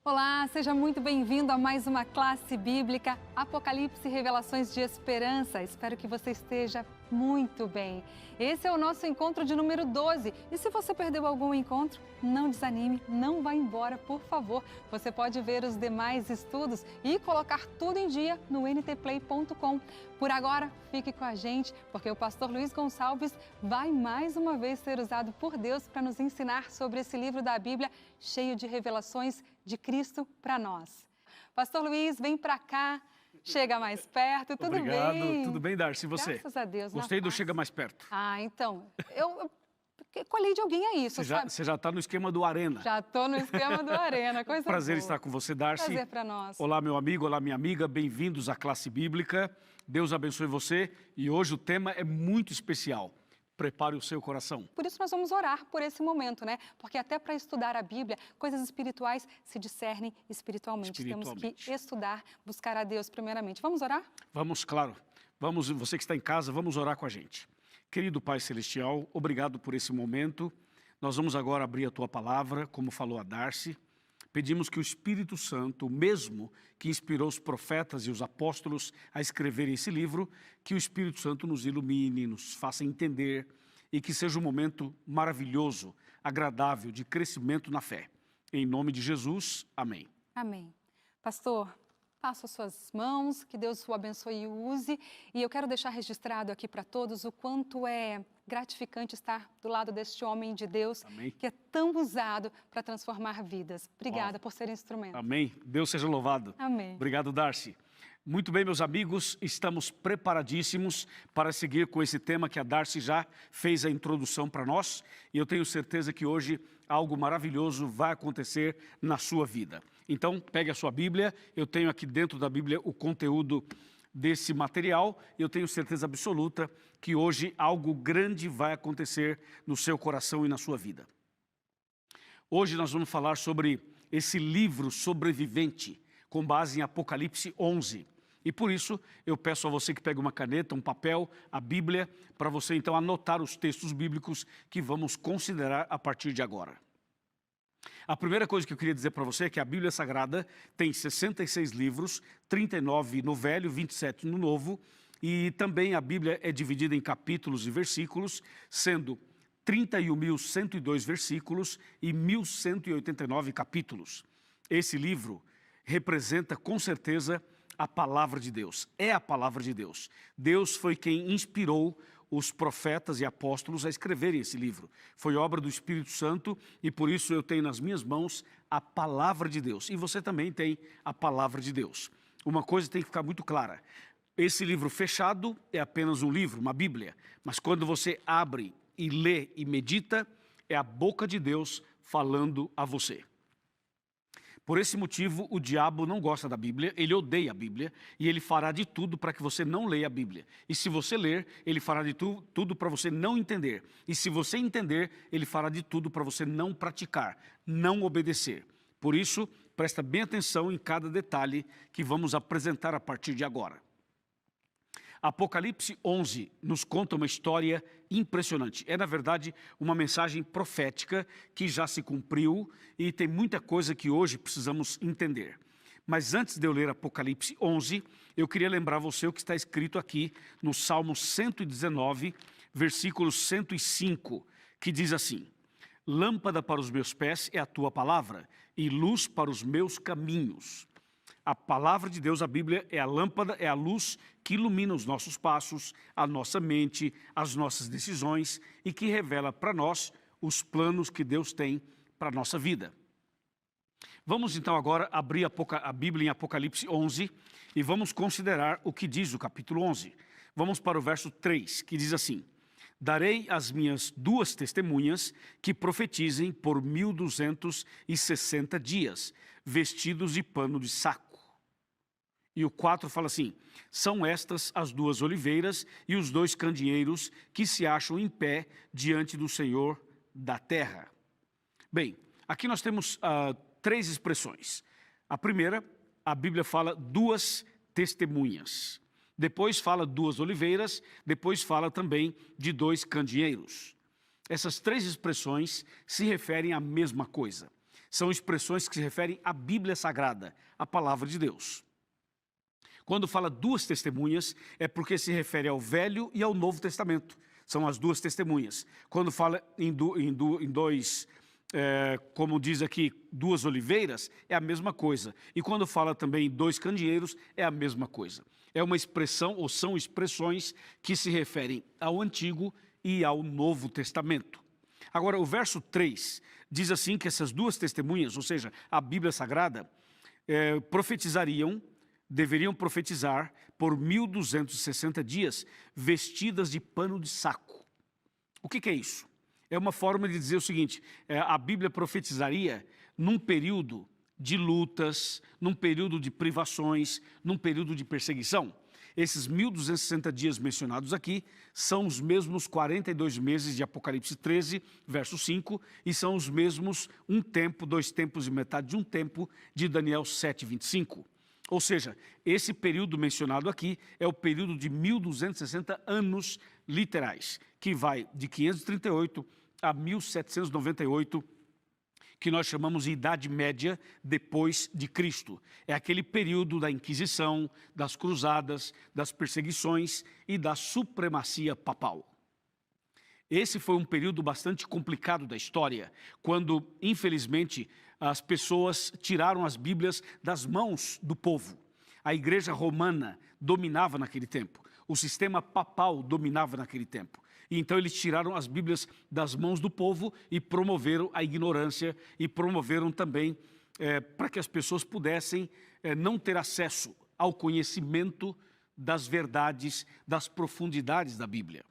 Olá, seja muito bem-vindo a mais uma classe bíblica Apocalipse e Revelações de Esperança. Espero que você esteja muito bem. Esse é o nosso encontro de número 12. E se você perdeu algum encontro, não desanime, não vá embora, por favor. Você pode ver os demais estudos e colocar tudo em dia no ntplay.com. Por agora, fique com a gente, porque o pastor Luiz Gonçalves vai mais uma vez ser usado por Deus para nos ensinar sobre esse livro da Bíblia cheio de revelações de Cristo para nós. Pastor Luiz, vem para cá, chega mais perto, tudo Obrigado. bem? Tudo bem, Darcy, e você? Graças a Deus. Gostei do Chega Mais Perto. Ah, então, eu colhi de alguém é isso, sabe? Você já está no esquema do Arena. Já estou no esquema do Arena, coisa Prazer boa. estar com você, Darcy. Prazer para nós. Olá, meu amigo, olá, minha amiga, bem-vindos à classe bíblica. Deus abençoe você e hoje o tema é muito especial. Prepare o seu coração. Por isso nós vamos orar por esse momento, né? Porque até para estudar a Bíblia, coisas espirituais se discernem espiritualmente. Temos que estudar, buscar a Deus primeiramente. Vamos orar? Vamos, claro. Vamos, você que está em casa, vamos orar com a gente. Querido Pai Celestial, obrigado por esse momento. Nós vamos agora abrir a Tua palavra, como falou a Darcy. Pedimos que o Espírito Santo, o mesmo que inspirou os profetas e os apóstolos a escreverem esse livro, que o Espírito Santo nos ilumine, nos faça entender e que seja um momento maravilhoso, agradável, de crescimento na fé. Em nome de Jesus, amém. Amém. Pastor, passo as suas mãos, que Deus o abençoe e o use. E eu quero deixar registrado aqui para todos o quanto é gratificante estar do lado deste homem de Deus, Amém. Que é tão usado para transformar vidas. Obrigada por ser instrumento. Amém. Deus seja louvado. Amém. Obrigado, Darcy. Muito bem, meus amigos, estamos preparadíssimos para seguir com esse tema que a Darcy já fez a introdução para nós. E eu tenho certeza que hoje algo maravilhoso vai acontecer na sua vida. Então, pegue a sua Bíblia. Eu tenho aqui dentro da Bíblia o conteúdo desse material. Eu tenho certeza absoluta que hoje algo grande vai acontecer no seu coração e na sua vida. Hoje nós vamos falar sobre esse livro sobrevivente, com base em Apocalipse 11. E por isso, eu peço a você que pegue uma caneta, um papel, a Bíblia, para você então anotar os textos bíblicos que vamos considerar a partir de agora. A primeira coisa que eu queria dizer para você é que a Bíblia Sagrada tem 66 livros, 39 no Velho, 27 no Novo, e também a Bíblia é dividida em capítulos e versículos, sendo 31.102 versículos e 1.189 capítulos. Esse livro representa com certeza a palavra de Deus, é a palavra de Deus. Deus foi quem inspirou os profetas e apóstolos a escreverem esse livro. Foi obra do Espírito Santo e por isso eu tenho nas minhas mãos a palavra de Deus. E você também tem a palavra de Deus. Uma coisa tem que ficar muito clara. Esse livro fechado é apenas um livro, uma Bíblia. Mas quando você abre e lê e medita, é a boca de Deus falando a você. Por esse motivo, o diabo não gosta da Bíblia, ele odeia a Bíblia e ele fará de tudo para que você não leia a Bíblia. E se você ler, ele fará de tudo para você não entender. E se você entender, ele fará de tudo para você não praticar, não obedecer. Por isso, presta bem atenção em cada detalhe que vamos apresentar a partir de agora. Apocalipse 11 nos conta uma história impressionante. É, na verdade, uma mensagem profética que já se cumpriu e tem muita coisa que hoje precisamos entender. Mas antes de eu ler Apocalipse 11, eu queria lembrar você o que está escrito aqui no Salmo 119, versículo 105, que diz assim: Lâmpada para os meus pés é a tua palavra e luz para os meus caminhos. A palavra de Deus, a Bíblia, é a lâmpada, é a luz que ilumina os nossos passos, a nossa mente, as nossas decisões e que revela para nós os planos que Deus tem para a nossa vida. Vamos então agora abrir a Bíblia em Apocalipse 11 e vamos considerar o que diz o capítulo 11. Vamos para o verso 3, que diz assim: Darei as minhas duas testemunhas que profetizem por 1260 dias, vestidos de pano de saco. E o 4 fala assim: são estas as duas oliveiras e os dois candeeiros que se acham em pé diante do Senhor da terra. Bem, aqui nós temos três expressões. A primeira, a Bíblia fala duas testemunhas. Depois fala duas oliveiras, depois fala também de dois candeeiros. Essas três expressões se referem à mesma coisa. São expressões que se referem à Bíblia Sagrada, à Palavra de Deus. Quando fala duas testemunhas, é porque se refere ao Velho e ao Novo Testamento. São as duas testemunhas. Quando fala em dois, como diz aqui, duas oliveiras, é a mesma coisa. E quando fala também em dois candeeiros, é a mesma coisa. É uma expressão, ou são expressões, que se referem ao Antigo e ao Novo Testamento. Agora, o verso 3 diz assim que essas duas testemunhas, ou seja, a Bíblia Sagrada, deveriam profetizar por 1260 dias, vestidas de pano de saco. O que é isso? É uma forma de dizer o seguinte, a Bíblia profetizaria num período de lutas, num período de privações, num período de perseguição. Esses 1260 dias mencionados aqui são os mesmos 42 meses de Apocalipse 13, verso 5, e são os mesmos um tempo, 2 tempos e metade de um tempo de Daniel 7, 25. Ou seja, esse período mencionado aqui é o período de 1260 anos literais, que vai de 538 a 1798, que nós chamamos de Idade Média depois de Cristo. É aquele período da Inquisição, das cruzadas, das perseguições e da supremacia papal. Esse foi um período bastante complicado da história, quando, infelizmente, as pessoas tiraram as Bíblias das mãos do povo. A Igreja Romana dominava naquele tempo, o sistema papal dominava naquele tempo. E então eles tiraram as Bíblias das mãos do povo e promoveram a ignorância e promoveram também para que as pessoas pudessem não ter acesso ao conhecimento das verdades, das profundidades da Bíblia.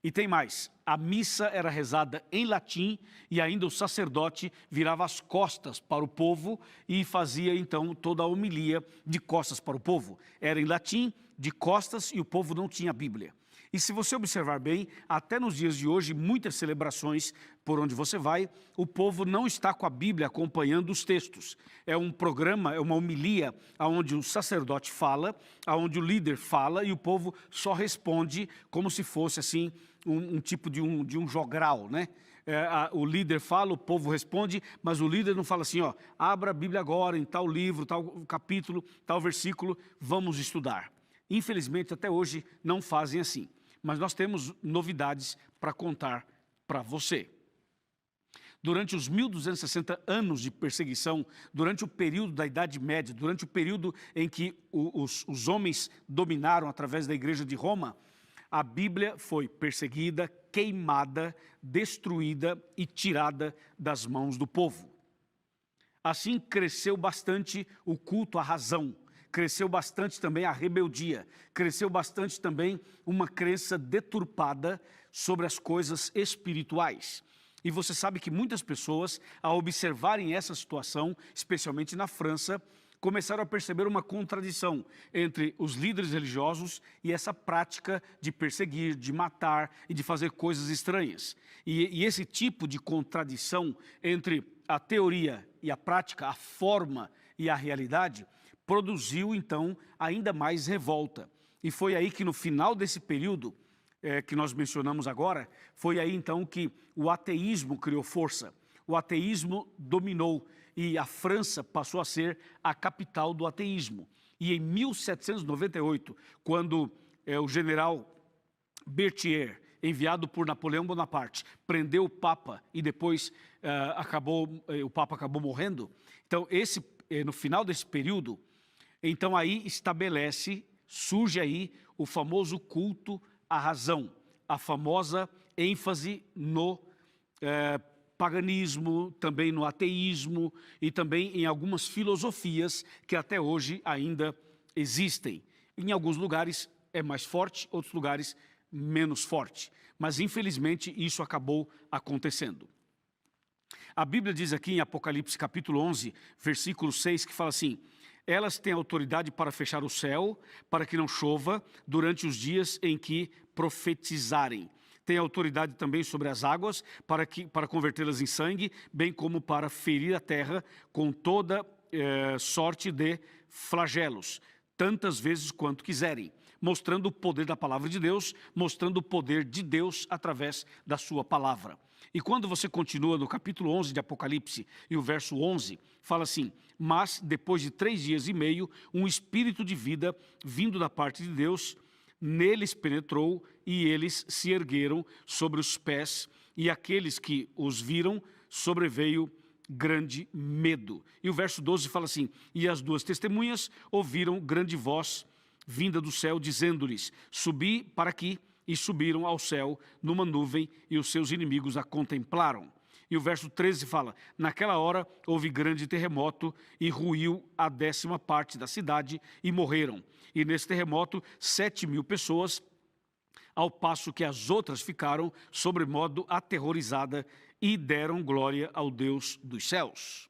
E tem mais, a missa era rezada em latim e ainda o sacerdote virava as costas para o povo e fazia então toda a homilia de costas para o povo. Era em latim, de costas, e o povo não tinha Bíblia. E se você observar bem, até nos dias de hoje, muitas celebrações por onde você vai, o povo não está com a Bíblia acompanhando os textos. É um programa, é uma homilia, onde o sacerdote fala, onde o líder fala e o povo só responde como se fosse assim um tipo de um jogral, né? O líder fala, o povo responde, mas o líder não fala assim, ó, abra a Bíblia agora em tal livro, tal capítulo, tal versículo, vamos estudar. Infelizmente, até hoje, não fazem assim. Mas nós temos novidades para contar para você. Durante os 1260 anos de perseguição, durante o período da Idade Média, durante o período em que os homens dominaram através da Igreja de Roma, a Bíblia foi perseguida, queimada, destruída e tirada das mãos do povo. Assim cresceu bastante o culto à razão, cresceu bastante também a rebeldia, cresceu bastante também uma crença deturpada sobre as coisas espirituais. E você sabe que muitas pessoas, ao observarem essa situação, especialmente na França, começaram a perceber uma contradição entre os líderes religiosos e essa prática de perseguir, de matar e de fazer coisas estranhas. E esse tipo de contradição entre a teoria e a prática, a forma e a realidade, produziu, então, ainda mais revolta. E foi aí que, no final desse período que nós mencionamos agora, foi aí, então, que o ateísmo criou força. O ateísmo dominou e a França passou a ser a capital do ateísmo. E em 1798, quando o general Berthier, enviado por Napoleão Bonaparte, prendeu o Papa e depois o Papa acabou morrendo, então, no final desse período, então aí surge aí o famoso culto à razão, a famosa ênfase no paganismo, também no ateísmo e também em algumas filosofias que até hoje ainda existem. Em alguns lugares é mais forte, outros lugares menos forte, mas infelizmente isso acabou acontecendo. A Bíblia diz aqui em Apocalipse capítulo 11, versículo 6, que fala assim: elas têm autoridade para fechar o céu, para que não chova durante os dias em que profetizarem. Tem autoridade também sobre as águas, para convertê-las em sangue, bem como para ferir a terra com toda sorte de flagelos, tantas vezes quanto quiserem. mostrando o poder da palavra de Deus, mostrando o poder de Deus através da sua palavra. E quando você continua no capítulo 11 de Apocalipse, e o verso 11, fala assim: mas depois de 3 dias e meio, um espírito de vida, vindo da parte de Deus, neles penetrou, e eles se ergueram sobre os pés, e aqueles que os viram, sobreveio grande medo. E o verso 12 fala assim: e as 2 testemunhas ouviram grande voz vinda do céu, dizendo-lhes: subi para aqui, e subiram ao céu numa nuvem, e os seus inimigos a contemplaram. E o verso 13 fala: naquela hora houve grande terremoto, e ruiu a 10ª parte da cidade, e morreram. E nesse terremoto 7.000 pessoas, ao passo que as outras ficaram sobremodo aterrorizadas, e deram glória ao Deus dos céus.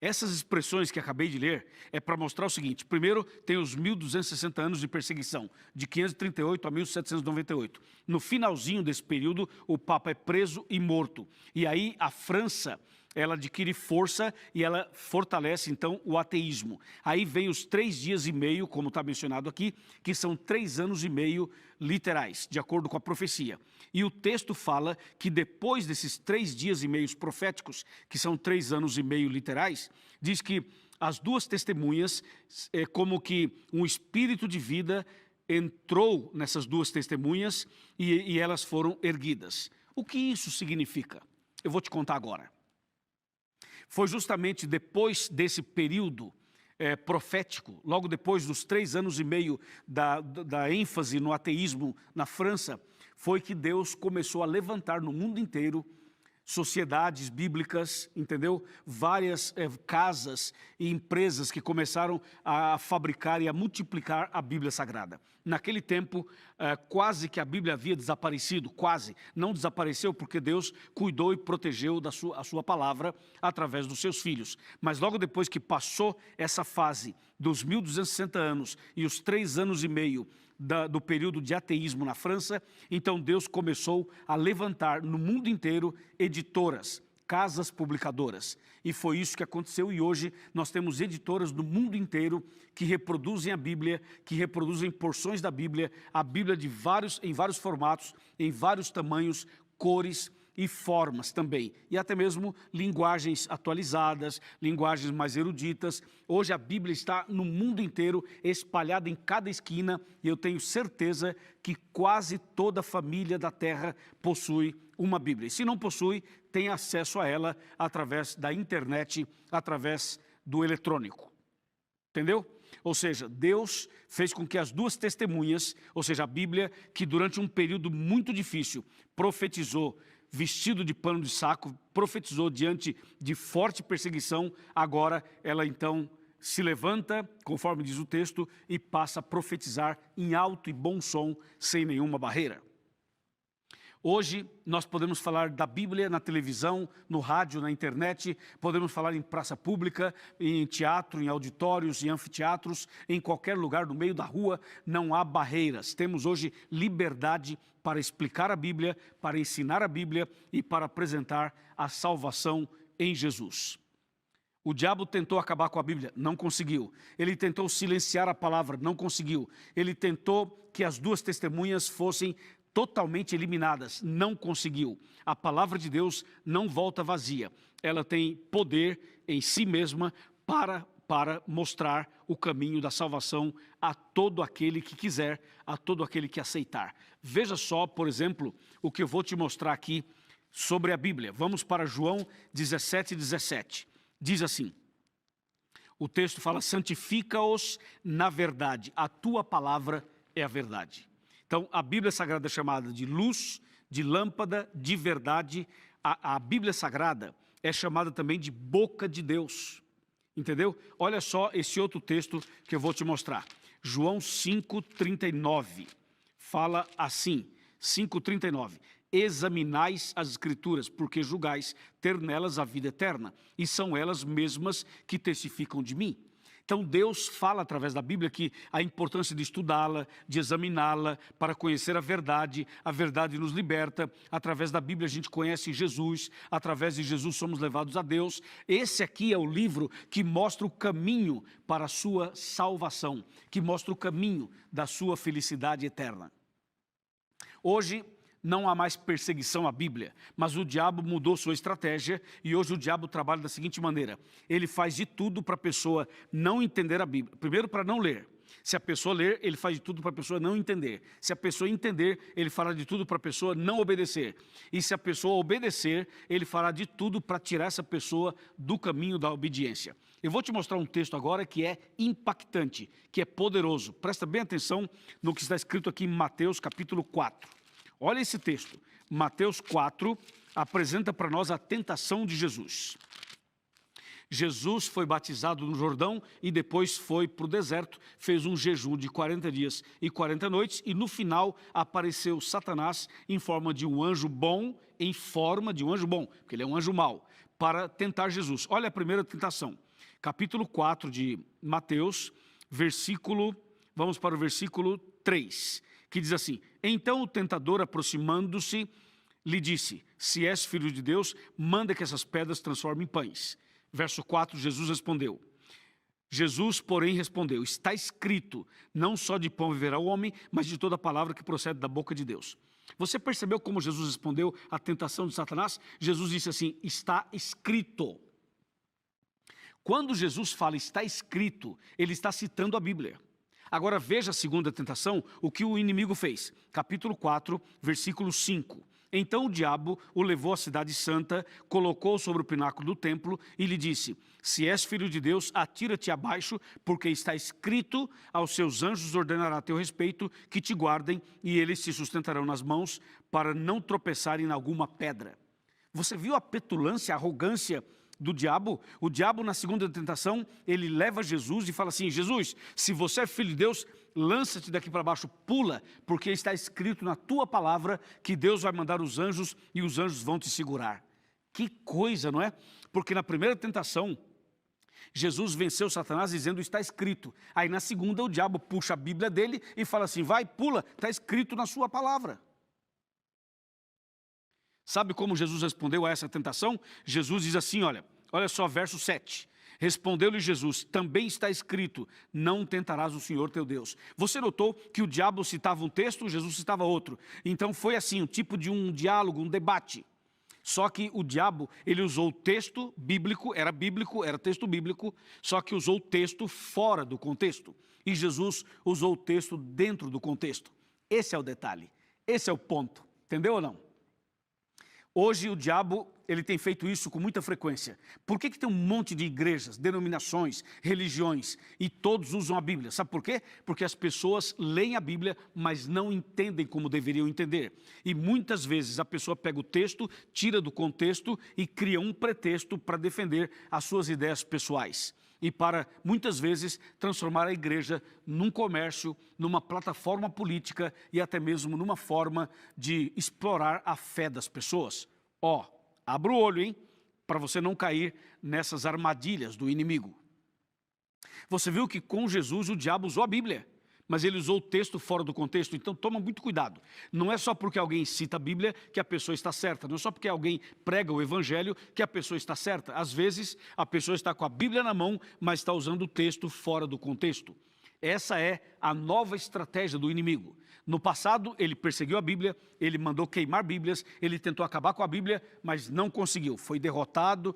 Essas expressões que acabei de ler é para mostrar o seguinte: primeiro, tem os 1260 anos de perseguição, de 538 a 1798. No finalzinho desse período, o Papa é preso e morto. E aí a França, ela adquire força e ela fortalece, então, o ateísmo. Aí vem os 3 dias e meio, como está mencionado aqui, que são 3 anos e meio literais, de acordo com a profecia. E o texto fala que depois desses 3 dias e meios proféticos, que são 3 anos e meio literais, diz que as 2 testemunhas, é como que um espírito de vida entrou nessas 2 testemunhas e elas foram erguidas. O que isso significa? Eu vou te contar agora. Foi justamente depois desse período profético, logo depois dos 3 anos e meio da ênfase no ateísmo na França, foi que Deus começou a levantar no mundo inteiro sociedades bíblicas, entendeu? Várias casas e empresas que começaram a fabricar e a multiplicar a Bíblia Sagrada. Naquele tempo, quase que a Bíblia havia desaparecido, quase. Não desapareceu porque Deus cuidou e protegeu a sua palavra através dos seus filhos. Mas logo depois que passou essa fase dos 1260 anos e os 3 anos e meio do período de ateísmo na França, então Deus começou a levantar no mundo inteiro editoras, casas publicadoras. E foi isso que aconteceu, e hoje nós temos editoras do mundo inteiro que reproduzem a Bíblia, que reproduzem porções da Bíblia, a Bíblia em vários formatos, em vários tamanhos, cores e formas também, e até mesmo linguagens atualizadas, linguagens mais eruditas. Hoje a Bíblia está no mundo inteiro, espalhada em cada esquina, e eu tenho certeza que quase toda família da terra possui uma Bíblia. E se não possui, tem acesso a ela através da internet, através do eletrônico. Entendeu? Ou seja, Deus fez com que as 2 testemunhas, ou seja, a Bíblia, que durante um período muito difícil profetizou vestido de pano de saco, profetizou diante de forte perseguição, agora ela então se levanta, conforme diz o texto, e passa a profetizar em alto e bom som, sem nenhuma barreira. Hoje nós podemos falar da Bíblia na televisão, no rádio, na internet, podemos falar em praça pública, em teatro, em auditórios, em anfiteatros, em qualquer lugar, no meio da rua, não há barreiras. Temos hoje liberdade para explicar a Bíblia, para ensinar a Bíblia e para apresentar a salvação em Jesus. O diabo tentou acabar com a Bíblia, não conseguiu. Ele tentou silenciar a palavra, não conseguiu. Ele tentou que as 2 testemunhas fossem totalmente eliminadas, não conseguiu. A palavra de Deus não volta vazia. Ela tem poder em si mesma para mostrar o caminho da salvação a todo aquele que quiser, a todo aquele que aceitar. Veja só, por exemplo, o que eu vou te mostrar aqui sobre a Bíblia. Vamos para João 17:17. Diz assim, o texto fala: santifica-os na verdade, a tua palavra é a verdade. Então, a Bíblia Sagrada é chamada de luz, de lâmpada, de verdade. A Bíblia Sagrada é chamada também de boca de Deus. Entendeu? Olha só esse outro texto que eu vou te mostrar. João 5:39. Fala assim, 5:39. Examinais as Escrituras, porque julgais ter nelas a vida eterna, e são elas mesmas que testificam de mim. Então Deus fala através da Bíblia que a importância de estudá-la, de examiná-la, para conhecer a verdade nos liberta. Através da Bíblia a gente conhece Jesus, através de Jesus somos levados a Deus. Esse aqui é o livro que mostra o caminho para a sua salvação, que mostra o caminho da sua felicidade eterna. Hoje não há mais perseguição à Bíblia, mas o diabo mudou sua estratégia e hoje o diabo trabalha da seguinte maneira: ele faz de tudo para a pessoa não entender a Bíblia. Primeiro, para não ler. Se a pessoa ler, ele faz de tudo para a pessoa não entender. Se a pessoa entender, ele fará de tudo para a pessoa não obedecer. E se a pessoa obedecer, ele fará de tudo para tirar essa pessoa do caminho da obediência. Eu vou te mostrar um texto agora que é impactante, que é poderoso. Presta bem atenção no que está escrito aqui em Mateus capítulo 4. Olha esse texto. Mateus 4 apresenta para nós a tentação de Jesus. Jesus foi batizado no Jordão e depois foi para o deserto, fez um jejum de 40 dias e 40 noites e no final apareceu Satanás em forma de um anjo bom, porque ele é um anjo mau, para tentar Jesus. Olha a primeira tentação, capítulo 4 de Mateus, vamos para o versículo 3, que diz assim: então o tentador, aproximando-se, lhe disse: se és filho de Deus, manda que essas pedras transformem em pães. Verso 4, Jesus, porém, respondeu: está escrito, não só de pão viverá o homem, mas de toda palavra que procede da boca de Deus. Você percebeu como Jesus respondeu à tentação de Satanás? Jesus disse assim: está escrito. Quando Jesus fala está escrito, ele está citando a Bíblia. Agora veja a segunda tentação, o que o inimigo fez. Capítulo 4, versículo 5. Então o diabo o levou à cidade santa, colocou sobre o pináculo do templo e lhe disse: se és filho de Deus, atira-te abaixo, porque está escrito: aos seus anjos ordenará a teu respeito que te guardem, e eles te sustentarão nas mãos, para não tropeçarem em alguma pedra. Você viu a petulância, a arrogância do diabo? O diabo, na segunda tentação, ele leva Jesus e fala assim: Jesus, se você é filho de Deus, lança-te daqui para baixo, pula, porque está escrito na tua palavra que Deus vai mandar os anjos e os anjos vão te segurar. Que coisa, não é? Porque na primeira tentação, Jesus venceu Satanás dizendo está escrito. Aí na segunda o diabo puxa a Bíblia dele e fala assim: vai, pula, está escrito na sua palavra. Sabe como Jesus respondeu a essa tentação? Jesus diz assim, olha só, verso 7. Respondeu-lhe Jesus: também está escrito, não tentarás o Senhor teu Deus. Você notou que o diabo citava um texto, Jesus citava outro. Então foi assim, um tipo de um diálogo, um debate. Só que o diabo, ele usou o texto bíblico, era texto bíblico, só que usou o texto fora do contexto. E Jesus usou o texto dentro do contexto. Esse é o detalhe, esse é o ponto, entendeu ou não? Hoje o diabo, ele tem feito isso com muita frequência. Por que tem um monte de igrejas, denominações, religiões e todos usam a Bíblia? Sabe por quê? Porque as pessoas leem a Bíblia, mas não entendem como deveriam entender. E muitas vezes a pessoa pega o texto, tira do contexto e cria um pretexto para defender as suas ideias pessoais. E para, muitas vezes, transformar a igreja num comércio, numa plataforma política e até mesmo numa forma de explorar a fé das pessoas. Abra o olho, hein, para você não cair nessas armadilhas do inimigo. Você viu que com Jesus o diabo usou a Bíblia, mas ele usou o texto fora do contexto, então toma muito cuidado. Não é só porque alguém cita a Bíblia que a pessoa está certa, não é só porque alguém prega o Evangelho que a pessoa está certa. Às vezes a pessoa está com a Bíblia na mão, mas está usando o texto fora do contexto. Essa é a nova estratégia do inimigo. No passado ele perseguiu a Bíblia, ele mandou queimar Bíblias, ele tentou acabar com a Bíblia, mas não conseguiu. Foi derrotado.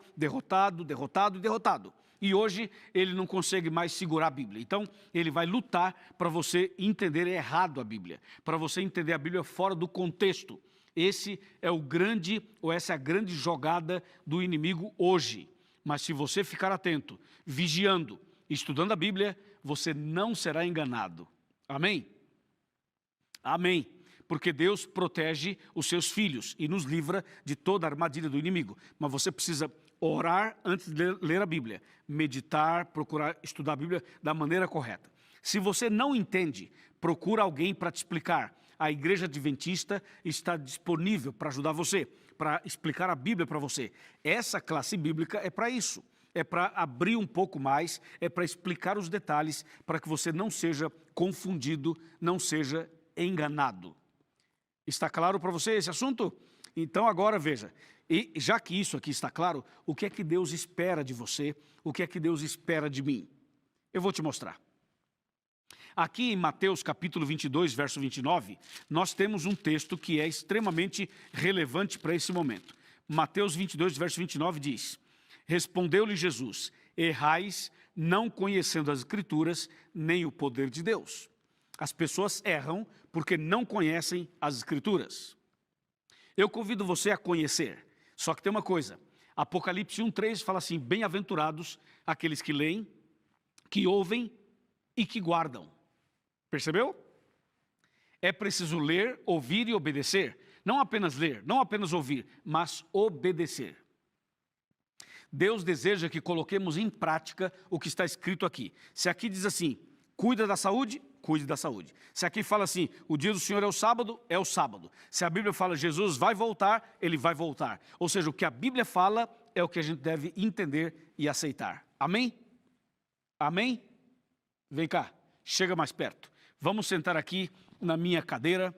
E hoje ele não consegue mais segurar a Bíblia. Então ele vai lutar para você entender errado a Bíblia, para você entender a Bíblia fora do contexto. Essa é a grande jogada do inimigo hoje. Mas se você ficar atento, vigiando, estudando a Bíblia, você não será enganado. Amém? Amém. Porque Deus protege os seus filhos e nos livra de toda a armadilha do inimigo. Mas você precisa orar antes de ler a Bíblia, meditar, procurar estudar a Bíblia da maneira correta. Se você não entende, procura alguém para te explicar. A Igreja Adventista está disponível para ajudar você, para explicar a Bíblia para você. Essa classe bíblica é para isso. é para abrir um pouco mais, é para explicar os detalhes, para que você não seja confundido, não seja enganado. Está claro para você esse assunto? Então agora veja, e já que isso aqui está claro, o que é que Deus espera de você? O que é que Deus espera de mim? Eu vou te mostrar. Aqui em Mateus capítulo 22, verso 29, nós temos um texto que é extremamente relevante para esse momento. Mateus 22, verso 29 diz: respondeu-lhe Jesus: errais, não conhecendo as Escrituras, nem o poder de Deus. As pessoas erram porque não conhecem as Escrituras. Eu convido você a conhecer, só que tem uma coisa, Apocalipse 1:3 fala assim: bem-aventurados aqueles que leem, que ouvem e que guardam. Percebeu? É preciso ler, ouvir e obedecer. Não apenas ler, não apenas ouvir, mas obedecer. Deus deseja que coloquemos em prática o que está escrito aqui. Se aqui diz assim, cuida da saúde, cuide da saúde. Se aqui fala assim, o dia do Senhor é o sábado, é o sábado. Se a Bíblia fala Jesus vai voltar, Ele vai voltar. Ou seja, o que a Bíblia fala é o que a gente deve entender e aceitar. Amém? Amém? Vem cá, chega mais perto. Vamos sentar aqui na minha cadeira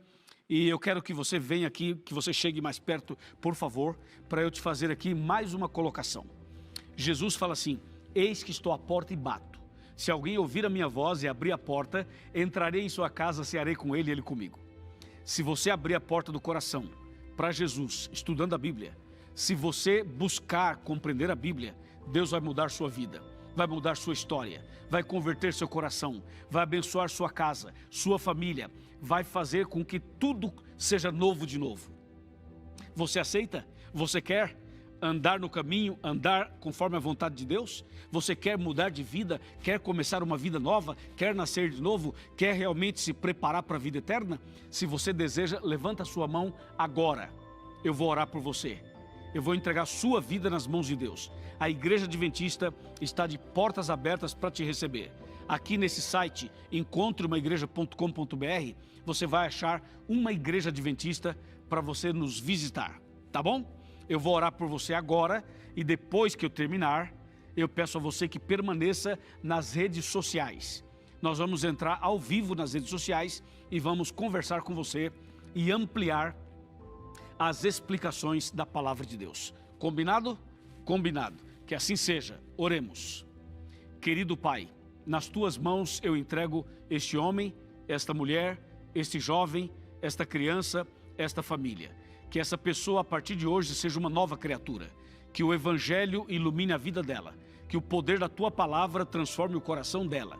e eu quero que você venha aqui, que você chegue mais perto, por favor, para eu te fazer aqui mais uma colocação. Jesus fala assim, eis que estou à porta e bato. Se alguém ouvir a minha voz e abrir a porta, entrarei em sua casa, cearei com ele e ele comigo. Se você abrir a porta do coração para Jesus, estudando a Bíblia, se você buscar compreender a Bíblia, Deus vai mudar sua vida, vai mudar sua história, vai converter seu coração, vai abençoar sua casa, sua família, vai fazer com que tudo seja novo de novo. Você aceita? Você quer andar no caminho, andar conforme a vontade de Deus? Você quer mudar de vida, quer começar uma vida nova, quer nascer de novo, quer realmente se preparar para a vida eterna? Se você deseja, levanta a sua mão agora. Eu vou orar por você. Eu vou entregar sua vida nas mãos de Deus. A Igreja Adventista está de portas abertas para te receber. Aqui nesse site, encontreumaigreja.com.br, você vai achar uma Igreja Adventista para você nos visitar, tá bom? Eu vou orar por você agora e depois que eu terminar, eu peço a você que permaneça nas redes sociais. Nós vamos entrar ao vivo nas redes sociais e vamos conversar com você e ampliar as explicações da palavra de Deus. Combinado? Combinado. Que assim seja. Oremos. Querido Pai, nas tuas mãos eu entrego este homem, esta mulher, este jovem, esta criança, esta família. Que essa pessoa a partir de hoje seja uma nova criatura. Que o Evangelho ilumine a vida dela. Que o poder da tua palavra transforme o coração dela.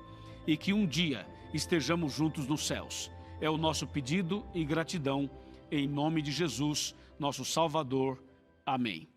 E que um dia estejamos juntos nos céus. É o nosso pedido e gratidão. Em nome de Jesus, nosso Salvador. Amém.